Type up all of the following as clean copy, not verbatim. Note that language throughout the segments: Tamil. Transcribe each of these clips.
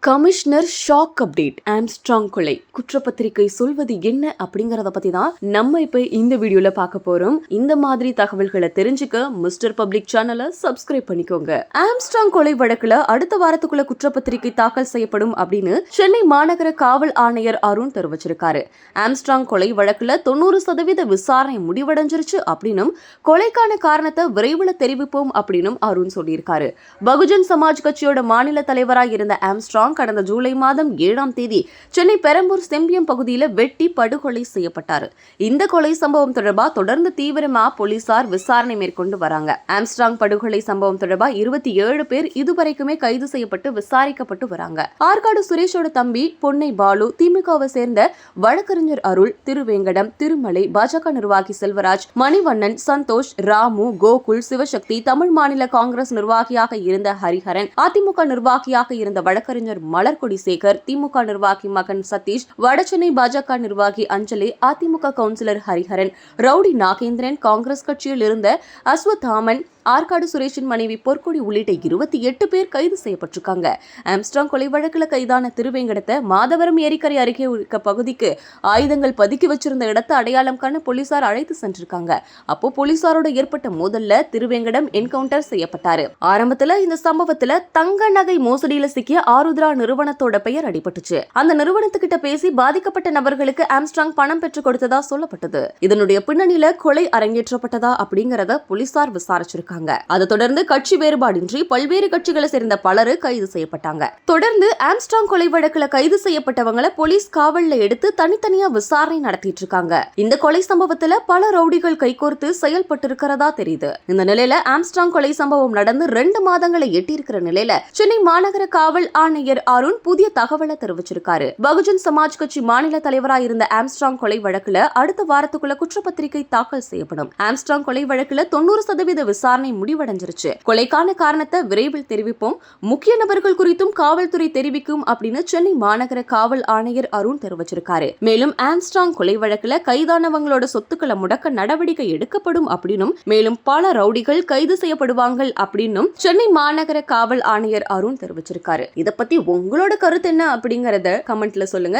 Commissioner shock update. ஆம்ஸ்ட்ராங் கொலை குற்றப்பத்திரிகை சொல்வது என்ன அப்படிங்கறத பத்தி தான் நம்ம இப்ப இந்த வீடியோல பார்க்க போறோம். இந்த மாதிரி தகவல்களை தெரிஞ்சுக்க மிஸ்டர் பப்ளிக் சேனலை சப்ஸ்கிரைப் பண்ணிக்கோங்க. ஆம்ஸ்ட்ராங் கொலை வழக்குல அடுத்த வாரத்துக்குள்ள குற்றப்பத்திரிகை தாக்கல் செய்யப்படும் அப்படின்னு சென்னை மாநகர காவல் ஆணையர் அருண் தெரிவிச்சிருக்காரு. ஆம்ஸ்ட்ராங் கொலை வழக்குல 90% விசாரணை முடிவடைஞ்சிருச்சு அப்படின்னும் கொலைக்கான காரணத்தை விரைவில் தெரிவிப்போம் அப்படின்னும் அருண் சொல்லியிருக்காரு. பகுஜன் சமாஜ் கட்சியோட மாநில தலைவராக இருந்த ஆம்ஸ்ட்ராங் கடந்த ஜூலை மாதம் 7ஆம் தேதி சென்னை பெரம்பூர் செம்பியம் பகுதியில் வெட்டி படுகொலை செய்யப்பட்டார். இந்த கொலை சம்பவம் தொடர்பாக தொடர்ந்து தீவிரமா போலீசார் விசாரணை மேற்கொண்டு வராங்க. ஆம்ஸ்ட்ராங் படுகொலை சம்பவம் தொடர்பாக 27 பேர் இதுவரைக்குமே கைது செய்யப்பட்டு விசாரிக்கப்பட்டு வராங்க. ஆற்காடு சுரேஷோட தம்பி பொன்னை பாலு, திமுகவை சேர்ந்த வழக்கறிஞர் அருள், திருவேங்கடம், திருமலை, பாஜக நிர்வாகி செல்வராஜ், மணிவண்ணன், சந்தோஷ், ராமு, கோகுல், சிவசக்தி, தமிழ் மாநில காங்கிரஸ் நிர்வாகியாக இருந்த ஹரிஹரன், அதிமுக நிர்வாகியாக இருந்த வழக்கறிஞர் மலர்கொடி சேகர், திமுக நிர்வாகி மகன் சதீஷ், வடசென்னை பாஜக நிர்வாகி அஞ்சலி, அதிமுக கவுன்சிலர் ஹரிஹரன், ரவுடி நாகேந்திரன், காங்கிரஸ் கட்சியில் இருந்த அஸ்வத்தாமன், ஆற்காடு சுரேஷின் மனைவி பொற்கொடி உள்ளிட்ட 28 பேர் கைது செய்யப்பட்டிருக்காங்க. ஆம்ஸ்ட்ராங் கொலை வழக்குல கைதான திருவேங்கடத்தை மாதவரம் ஏரிக்கரை அருகே இருக்க பகுதிக்கு ஆயுதங்கள் பதுக்கி வச்சிருந்த இடத்தை அடையாளம் காண போலீசார் அழைத்து சென்றிருக்காங்க. அப்போ போலீசாரோட ஏற்பட்ட மோதல்ல திருவேங்கடம் என்கவுண்டர் செய்யப்பட்டாரு. ஆரம்பத்துல இந்த சம்பவத்துல தங்க நகை மோசடியில சிக்கிய ஆருத்ரா நிறுவனத்தோட பெயர் அடிபட்டுச்சு. அந்த நிறுவனத்துக்கிட்ட பேசி பாதிக்கப்பட்ட நபர்களுக்கு ஆம்ஸ்ட்ராங் பணம் பெற்றுக் கொடுத்ததா சொல்லப்பட்டது. இதனுடைய பின்னணியில கொலை அரங்கேற்றப்பட்டதா அப்படிங்கறத போலீசார் விசாரிச்சிருக்காங்க. அதை தொடர்ந்து கட்சி வேறுபாடின்றி பல்வேறு கட்சிகளை சேர்ந்த பலரு கைது செய்யப்பட்டாங்க. தொடர்ந்து ஆம்ஸ்ட்ராங் கொலை வழக்குல கைது செய்யப்பட்டவங்களை போலீஸ் காவல்ல எடுத்து தனித்தனியா விசாரணை நடத்திட்டு இருக்காங்க. இந்த கொலை சம்பவத்துல பல ரவுடிகள் கைகோர்த்து செயல்பட்டு இருக்கிறதா தெரியுது. இந்த நிலையில ஆம்ஸ்ட்ராங் கொலை சம்பவம் நடந்து 2 மாதங்களை எட்டி இருக்கிற நிலையில சென்னை மாநகர காவல் ஆணையர் அருண் புதிய தகவலை தெரிவிச்சிருக்காரு. பகுஜன் சமாஜ் கட்சி மாநில தலைவராக இருந்த ஆம்ஸ்ட்ராங் கொலை வழக்குல அடுத்த வாரத்துக்குள்ள குற்றப்பத்திரிகை தாக்கல் செய்யப்படும். ஆம்ஸ்ட்ராங் கொலை வழக்குல 90% விசாரணை முடிவடைஞ்சிருச்சு. கொலைக்கான காரணத்தை விரைவில் தெரிவிப்போம், முக்கிய நபர்கள் குறித்தும் காவல்துறை தெரிவிக்கும் அப்படின்னு சென்னை மாநகர காவல் ஆணையர் அருண் தெரிவிச்சிருக்காரு. மேலும் ஆம்ஸ்ட்ராங் கொலை வழக்குல கைதானவங்களோட சொத்துக்களை முடக்க நடவடிக்கை எடுக்கப்படும் அப்படின்னும், மேலும் பல ரவுடிகள் கைது செய்யப்படுவாங்க அப்படின்னும் சென்னை மாநகர காவல் ஆணையர் அருண் தெரிவிச்சிருக்காரு. இத பத்தி உங்களோட கருத்து என்ன அப்படிங்கறத கமெண்ட்ல சொல்லுங்க.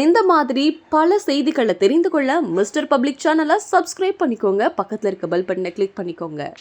இந்த மாதிரி பல செய்திகளை தெரிந்து கொள்ள மிஸ்டர் பப்ளிக் சேனலை சப்ஸ்கிரைப் பண்ணிக்கோங்க. பக்கத்துல இருக்க பெல் பட்டனை கிளிக் பண்ணிக்கோங்க.